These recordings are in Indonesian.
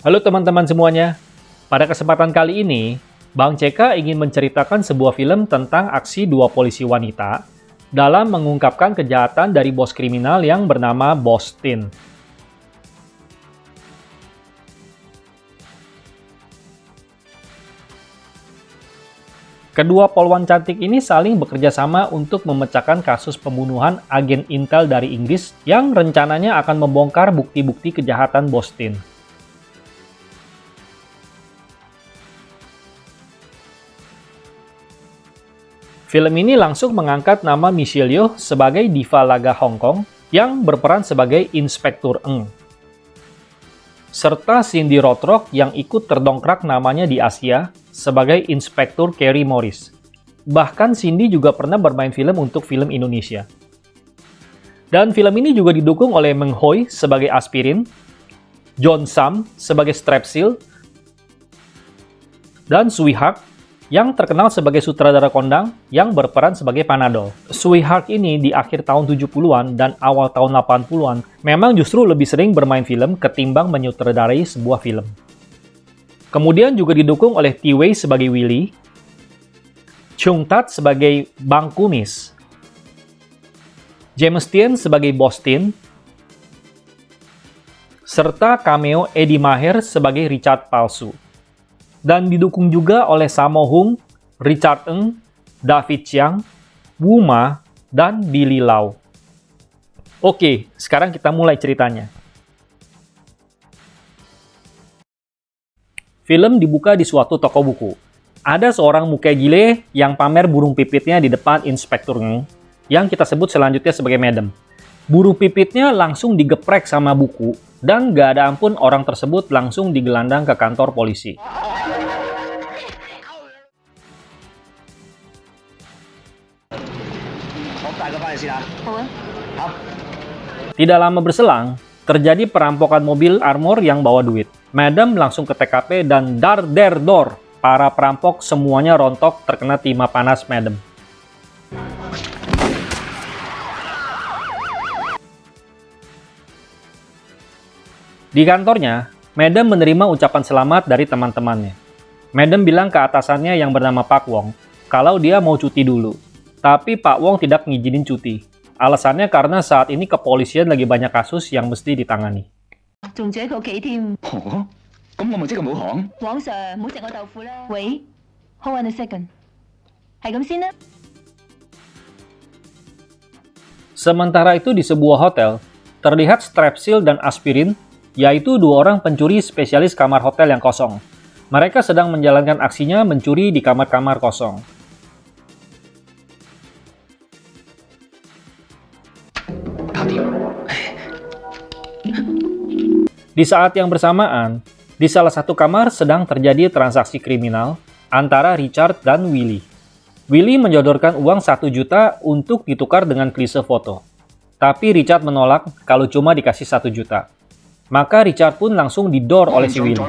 Halo teman-teman semuanya. Pada kesempatan kali ini, Bang CK ingin menceritakan sebuah film tentang aksi dua polisi wanita dalam mengungkapkan kejahatan dari bos kriminal yang bernama Bos Tin. Kedua polwan cantik ini saling bekerja sama untuk memecahkan kasus pembunuhan agen Intel dari Inggris yang rencananya akan membongkar bukti-bukti kejahatan Bos Tin. Film ini langsung mengangkat nama Michelle Yeoh sebagai diva laga Hong Kong yang berperan sebagai Inspektur Eng. Serta Cindy Rothrock yang ikut terdongkrak namanya di Asia sebagai Inspektur Carrie Morris. Bahkan Cindy juga pernah bermain film untuk film Indonesia. Dan film ini juga didukung oleh Meng Hoi sebagai Aspirin, John Sam sebagai Strepsil, dan Tsui Hark yang terkenal sebagai sutradara kondang yang berperan sebagai Panadol. Tsui Hark ini di akhir tahun 70-an dan awal tahun 80-an memang justru lebih sering bermain film ketimbang menyutradarai sebuah film. Kemudian juga didukung oleh Ti Wei sebagai Willy, Chung Tat sebagai Bang Kumis, James Tien sebagai Bos Tin, serta cameo Eddie Maher sebagai Richard Palsu. Dan didukung juga oleh Sammo Hung, Richard Eng, David Chiang, Wu Ma, dan Billy Lau. Oke, sekarang kita mulai ceritanya. Film dibuka di suatu toko buku. Ada seorang muka gile yang pamer burung pipitnya di depan Inspektur Ng, yang kita sebut selanjutnya sebagai Madam. Burung pipitnya langsung digeprek sama buku, dan gak ada ampun orang tersebut langsung digelandang ke kantor polisi. Tidak lama berselang, terjadi perampokan mobil armor yang bawa duit. Madam langsung ke TKP dan dar der dor. Para perampok semuanya rontok terkena timah panas Madam. Di kantornya, Madam menerima ucapan selamat dari teman-temannya. Madam bilang ke atasannya yang bernama Pak Wong kalau dia mau cuti dulu. Tapi Pak Wong tidak ngizinin cuti. Alasannya karena saat ini kepolisian lagi banyak kasus yang mesti ditangani. Sementara itu di sebuah hotel, terlihat Strepsil dan Aspirin, yaitu dua orang pencuri spesialis kamar hotel yang kosong. Mereka sedang menjalankan aksinya mencuri di kamar-kamar kosong. Di saat yang bersamaan, di salah satu kamar sedang terjadi transaksi kriminal antara Richard dan Willy. Willy menjodorkan uang 1 juta untuk ditukar dengan klise foto. Tapi Richard menolak kalau cuma dikasih 1 juta. Maka Richard pun langsung didor oleh si Willy.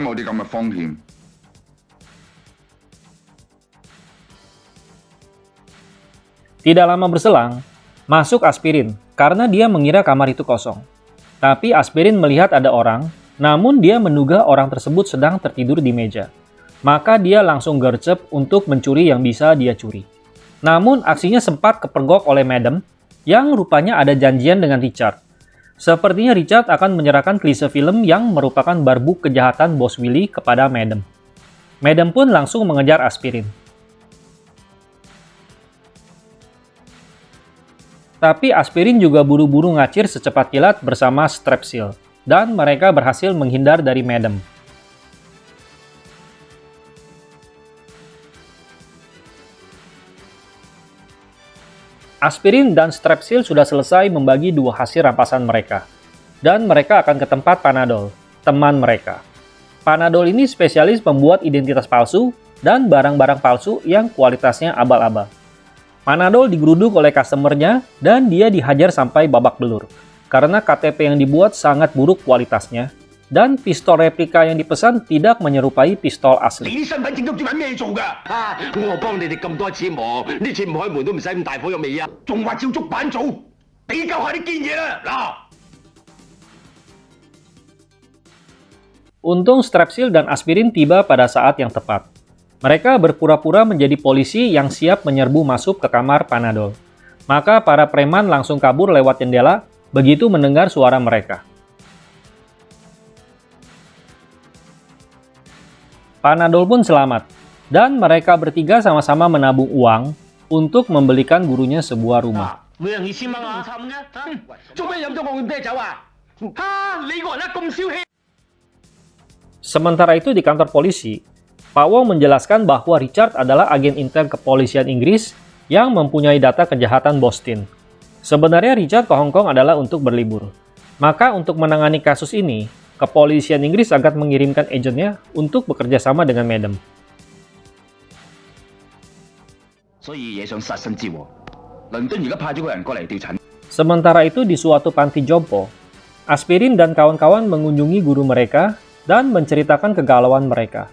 Tidak lama berselang, masuk Aspirin karena dia mengira kamar itu kosong. Tapi Aspirin melihat ada orang, namun dia menduga orang tersebut sedang tertidur di meja. Maka dia langsung gercep untuk mencuri yang bisa dia curi. Namun aksinya sempat kepergok oleh Madam, yang rupanya ada janjian dengan Richard. Sepertinya Richard akan menyerahkan klise film yang merupakan barbuk kejahatan Bos Willy kepada Madam. Madam pun langsung mengejar Aspirin. Tapi Aspirin juga buru-buru ngacir secepat kilat bersama Strepsil, dan mereka berhasil menghindar dari Madam. Aspirin dan Strepsil sudah selesai membagi dua hasil rampasan mereka, dan mereka akan ke tempat Panadol, teman mereka. Panadol ini spesialis membuat identitas palsu dan barang-barang palsu yang kualitasnya abal-abal. Panadol digeruduk oleh customernya dan dia dihajar sampai babak belur karena KTP yang dibuat sangat buruk kualitasnya dan pistol replika yang dipesan tidak menyerupai pistol asli. Untung Strepsil dan aspirin tiba pada saat yang tepat. Mereka berpura-pura menjadi polisi yang siap menyerbu masuk ke kamar Panadol. Maka para preman langsung kabur lewat jendela begitu mendengar suara mereka. Panadol pun selamat, dan mereka bertiga sama-sama menabung uang untuk membelikan gurunya sebuah rumah. Sementara itu di kantor polisi, Pak Wong menjelaskan bahwa Richard adalah agen intel kepolisian Inggris yang mempunyai data kejahatan Boston. Sebenarnya Richard ke Hong Kong adalah untuk berlibur. Maka untuk menangani kasus ini, kepolisian Inggris akan mengirimkan agennya untuk bekerja sama dengan Madam. Sementara itu di suatu panti jompo, Aspirin dan kawan-kawan mengunjungi guru mereka dan menceritakan kegalauan mereka.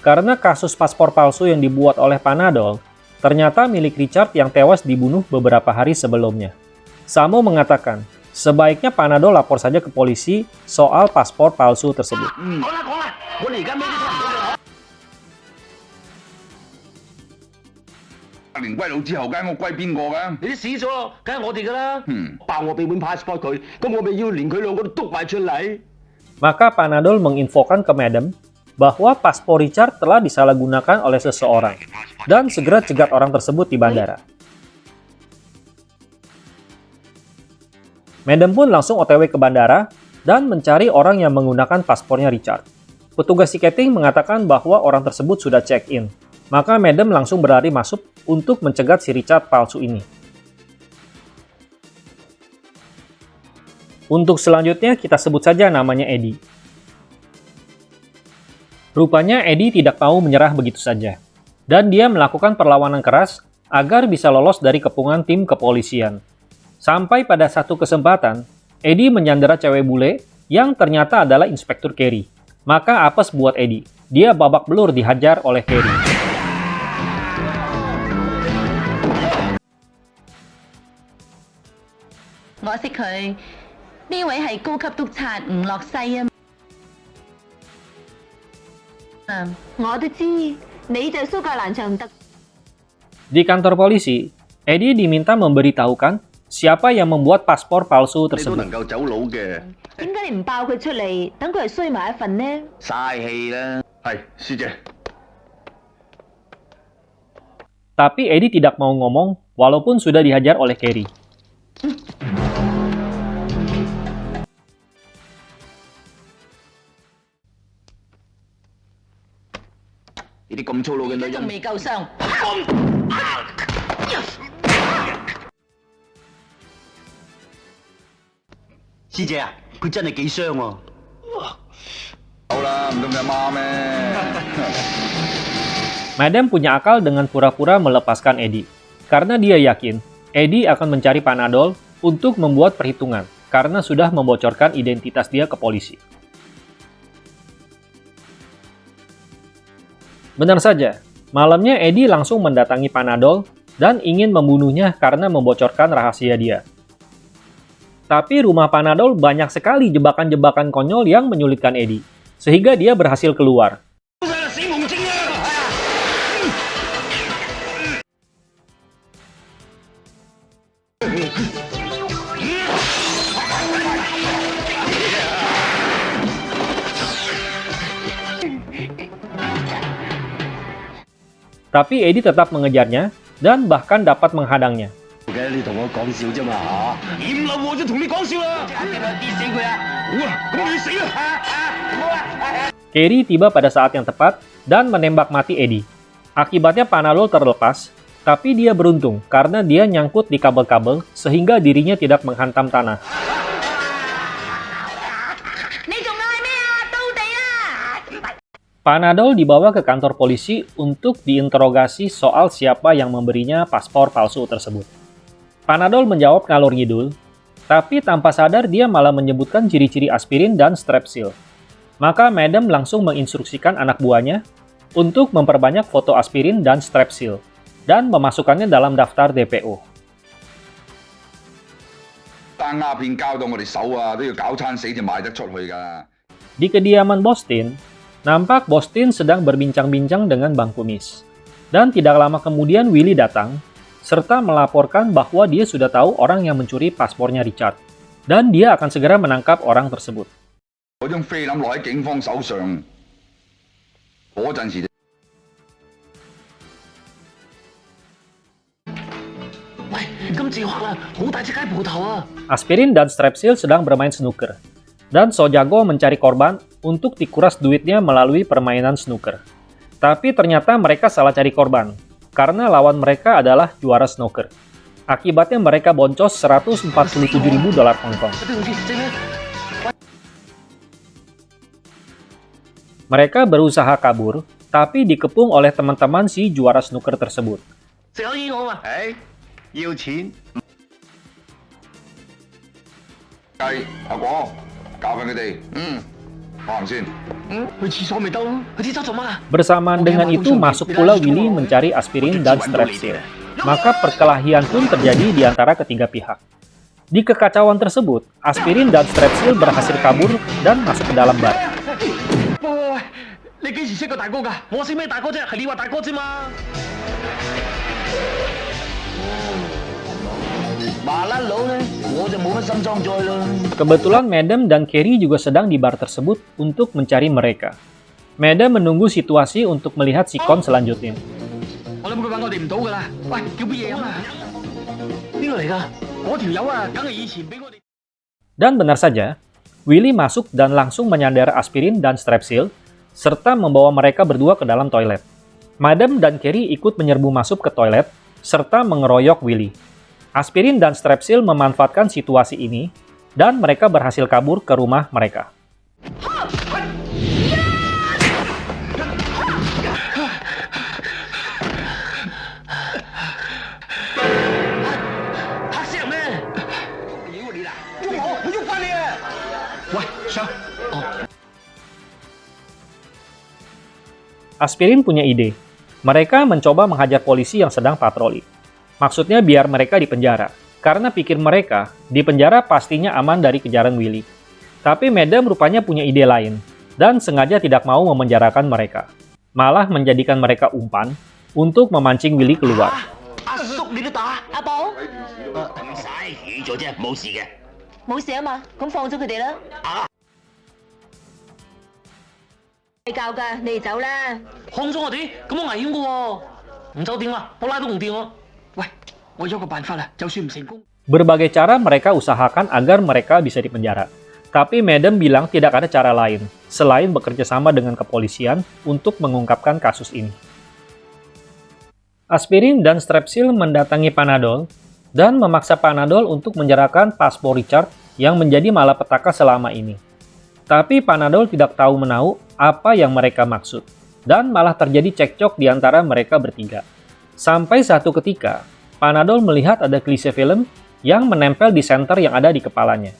Karena kasus paspor palsu yang dibuat oleh Panadol, ternyata milik Richard yang tewas dibunuh beberapa hari sebelumnya. Samo mengatakan, sebaiknya Panadol lapor saja ke polisi soal paspor palsu tersebut. Maka Panadol menginfokan ke Madam bahwa paspor Richard telah disalahgunakan oleh seseorang dan segera cegat orang tersebut di bandara. Madam pun langsung OTW ke bandara dan mencari orang yang menggunakan paspornya Richard. Petugas tiketing mengatakan bahwa orang tersebut sudah check-in, maka Madam langsung berlari masuk untuk mencegat si Richard palsu ini. Untuk selanjutnya kita sebut saja namanya Eddie. Rupanya Eddie tidak mau menyerah begitu saja, dan dia melakukan perlawanan keras agar bisa lolos dari kepungan tim kepolisian. Sampai pada satu kesempatan, Eddie menyandera cewek bule yang ternyata adalah Inspektur Carey. Maka apes buat Eddie, dia babak belur dihajar oleh Carey. Di kantor polisi, Eddie diminta memberitahukan siapa yang membuat paspor palsu tersebut. Tapi Eddie tidak mau ngomong walaupun sudah dihajar oleh Carey. Madam punya akal dengan pura-pura melepaskan Eddie, karena dia yakin Eddie akan mencari Panadol untuk membuat perhitungan, karena sudah membocorkan identitas dia ke polisi. Benar saja, malamnya Eddie langsung mendatangi Panadol dan ingin membunuhnya karena membocorkan rahasia dia. Tapi rumah Panadol banyak sekali jebakan-jebakan konyol yang menyulitkan Eddie, sehingga dia berhasil keluar. Tapi Eddie tetap mengejarnya dan bahkan dapat menghadangnya. Carey tiba pada saat yang tepat dan menembak mati Eddie. Akibatnya Panadol terlepas, tapi dia beruntung karena dia nyangkut di kabel-kabel sehingga dirinya tidak menghantam tanah. Panadol dibawa ke kantor polisi untuk diinterogasi soal siapa yang memberinya paspor palsu tersebut. Panadol menjawab ngalor ngidul, tapi tanpa sadar dia malah menyebutkan ciri-ciri aspirin dan strepsil. Maka Madam langsung menginstruksikan anak buahnya untuk memperbanyak foto aspirin dan strepsil dan memasukkannya dalam daftar DPO. Di kediaman Bostin, nampak Bostin sedang berbincang-bincang dengan Bang Kumis. Dan tidak lama kemudian Willy datang, serta melaporkan bahwa dia sudah tahu orang yang mencuri paspornya Richard. Dan dia akan segera menangkap orang tersebut. Aspirin dan Strepsil sedang bermain snooker, dan So Jago mencari korban untuk dikuras duitnya melalui permainan snooker. Tapi ternyata mereka salah cari korban, karena lawan mereka adalah juara snooker. Akibatnya mereka boncos 147.000 dolar Hongkong. Mereka berusaha kabur, tapi dikepung oleh teman-teman si juara snooker tersebut. Bersamaan dengan itu masuk pula Willy mencari aspirin dan Strepsil. Maka perkelahian pun terjadi di antara ketiga pihak. Di kekacauan tersebut, aspirin dan Strepsil berhasil kabur dan masuk ke dalam bar. Kebetulan Madam dan Carrie juga sedang di bar tersebut untuk mencari mereka. Madam menunggu situasi untuk melihat sikon selanjutnya. Dan benar saja, Willy masuk dan langsung menyandera aspirin dan Strepsil, serta membawa mereka berdua ke dalam toilet. Madam dan Carrie ikut menyerbu masuk ke toilet, serta mengeroyok Willy. Aspirin dan Strepsil memanfaatkan situasi ini, dan mereka berhasil kabur ke rumah mereka. Aspirin punya ide. Mereka mencoba menghajar polisi yang sedang patroli. Maksudnya biar mereka dipenjara. Karena pikir mereka, di penjara pastinya aman dari kejaran Willy. Tapi Madam rupanya punya ide lain, dan sengaja tidak mau memenjarakan mereka. Malah menjadikan mereka umpan untuk memancing Willy keluar. Berbagai cara mereka usahakan agar mereka bisa dipenjara. Tapi Madam bilang tidak ada cara lain, selain bekerja sama dengan kepolisian untuk mengungkapkan kasus ini. Aspirin dan Strepsil mendatangi Panadol, dan memaksa Panadol untuk menyerahkan paspor Richard yang menjadi malapetaka selama ini. Tapi Panadol tidak tahu menahu apa yang mereka maksud, dan malah terjadi cekcok di antara mereka bertiga. Sampai satu ketika, Panadol melihat ada klise film yang menempel di senter yang ada di kepalanya.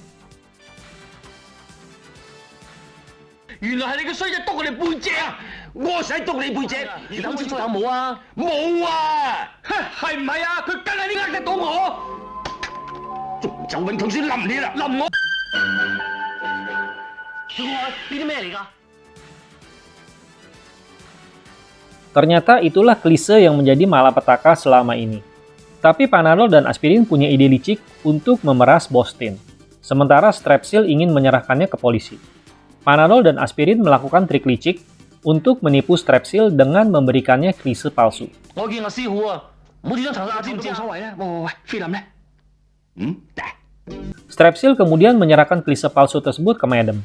Ternyata itulah klise yang menjadi malapetaka selama ini. Tapi Panadol dan Aspirin punya ide licik untuk memeras Bostin, sementara Strepsil ingin menyerahkannya ke polisi. Panadol dan Aspirin melakukan trik licik untuk menipu Strepsil dengan memberikannya klise palsu. Strepsil kemudian menyerahkan klise palsu tersebut ke Madam.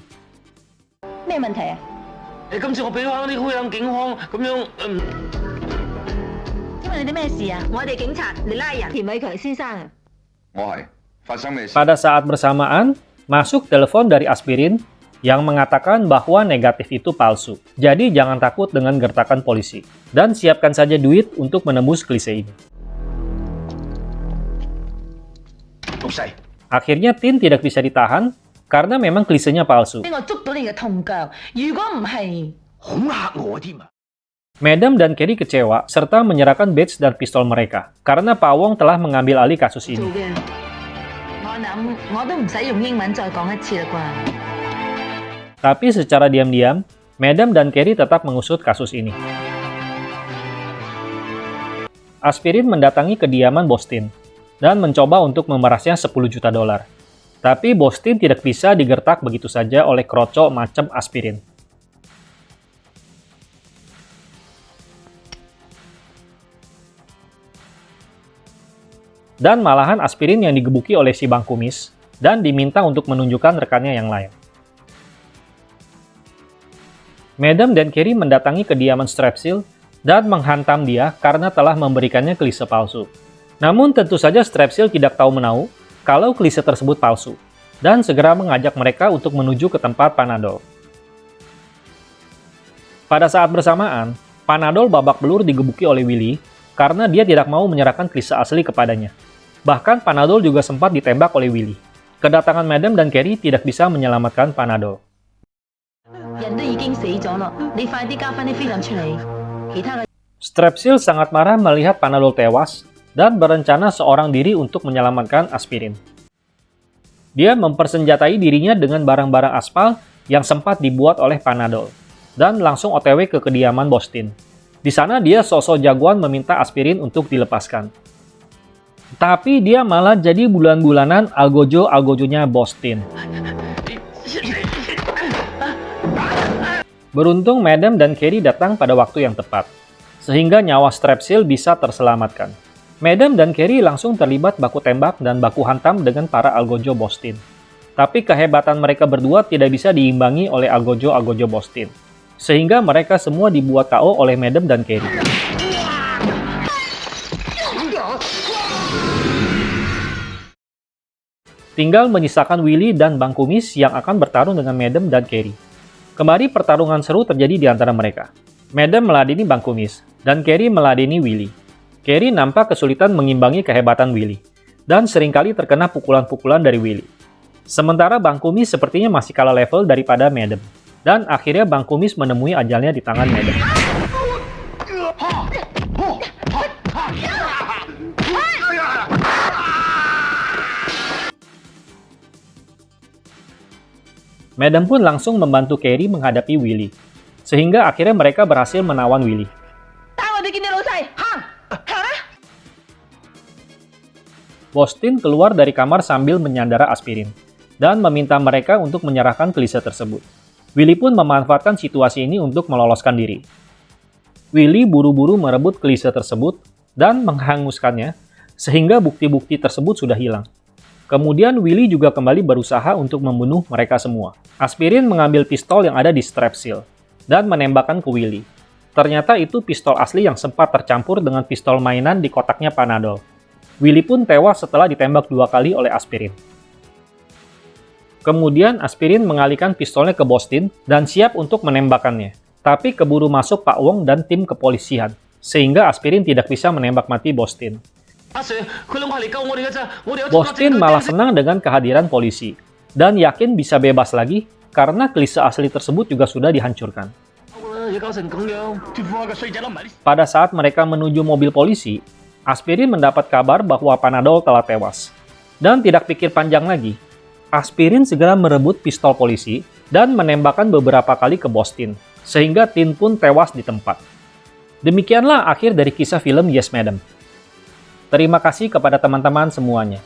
Pada saat bersamaan, masuk telepon dari Aspirin yang mengatakan bahwa negatif itu palsu. Jadi jangan takut dengan gertakan polisi, dan siapkan saja duit untuk menembus klise ini. Akhirnya Tin tidak bisa ditahan karena memang klisenya palsu. Madam dan Carrie kecewa serta menyerahkan badge dan pistol mereka karena Pak Wong telah mengambil alih kasus ini. Tapi secara diam-diam, Madam dan Carrie tetap mengusut kasus ini. Aspirin mendatangi kediaman Bostin dan mencoba untuk memerasnya 10 juta dolar. Tapi Bostin tidak bisa digertak begitu saja oleh kroco macam Aspirin. Dan malahan Aspirin yang digebuki oleh si Bang Kumis dan diminta untuk menunjukkan rekannya yang lain. Madam dan Carrie mendatangi kediaman Strepsil dan menghantam dia karena telah memberikannya klise palsu. Namun tentu saja Strepsil tidak tahu menau kalau klise tersebut palsu, dan segera mengajak mereka untuk menuju ke tempat Panadol. Pada saat bersamaan, Panadol babak belur digebuki oleh Willy karena dia tidak mau menyerahkan klise asli kepadanya. Bahkan Panadol juga sempat ditembak oleh Willy. Kedatangan Madam dan Carrie tidak bisa menyelamatkan Panadol. Strepsil sangat marah melihat Panadol tewas dan berencana seorang diri untuk menyelamatkan Aspirin. Dia mempersenjatai dirinya dengan barang-barang aspal yang sempat dibuat oleh Panadol dan langsung OTW ke kediaman Bostin. Di sana dia sosok jagoan meminta Aspirin untuk dilepaskan. Tapi dia malah jadi bulan-bulanan algojo-algojonya Bostin. Beruntung Madam dan Carrie datang pada waktu yang tepat, sehingga nyawa Strepsil bisa terselamatkan. Madam dan Carrie langsung terlibat baku tembak dan baku hantam dengan para algojo Bostin. Tapi kehebatan mereka berdua tidak bisa diimbangi oleh algojo-algojo Bostin, sehingga mereka semua dibuat KO oleh Madam dan Carrie. Tinggal menyisakan Willy dan Bang Kumis yang akan bertarung dengan Madam dan Carrie. Kembali pertarungan seru terjadi di antara mereka. Madam meladeni Bang Kumis, dan Carrie meladeni Willy. Carrie nampak kesulitan mengimbangi kehebatan Willy, dan seringkali terkena pukulan-pukulan dari Willy. Sementara Bang Kumis sepertinya masih kalah level daripada Madam, dan akhirnya Bang Kumis menemui ajalnya di tangan Madam. Madam pun langsung membantu Carrie menghadapi Willy, sehingga akhirnya mereka berhasil menawan Willy. Bostin keluar dari kamar sambil menyandara Aspirin, dan meminta mereka untuk menyerahkan klise tersebut. Willy pun memanfaatkan situasi ini untuk meloloskan diri. Willy buru-buru merebut klise tersebut dan menghanguskannya, sehingga bukti-bukti tersebut sudah hilang. Kemudian Willy juga kembali berusaha untuk membunuh mereka semua. Aspirin mengambil pistol yang ada di Strepsil dan menembakkan ke Willy. Ternyata itu pistol asli yang sempat tercampur dengan pistol mainan di kotaknya Panadol. Willy pun tewas setelah ditembak 2 kali oleh Aspirin. Kemudian Aspirin mengalihkan pistolnya ke Bostin dan siap untuk menembakkannya. Tapi keburu masuk Pak Wong dan tim kepolisian, sehingga Aspirin tidak bisa menembak mati Bostin. Bostin malah senang dengan kehadiran polisi, dan yakin bisa bebas lagi karena klise asli tersebut juga sudah dihancurkan. Pada saat mereka menuju mobil polisi, Aspirin mendapat kabar bahwa Panadol telah tewas. Dan tidak pikir panjang lagi, Aspirin segera merebut pistol polisi dan menembakkan beberapa kali ke Bostin, sehingga Tin pun tewas di tempat. Demikianlah akhir dari kisah film Yes Madam. Terima kasih kepada teman-teman semuanya.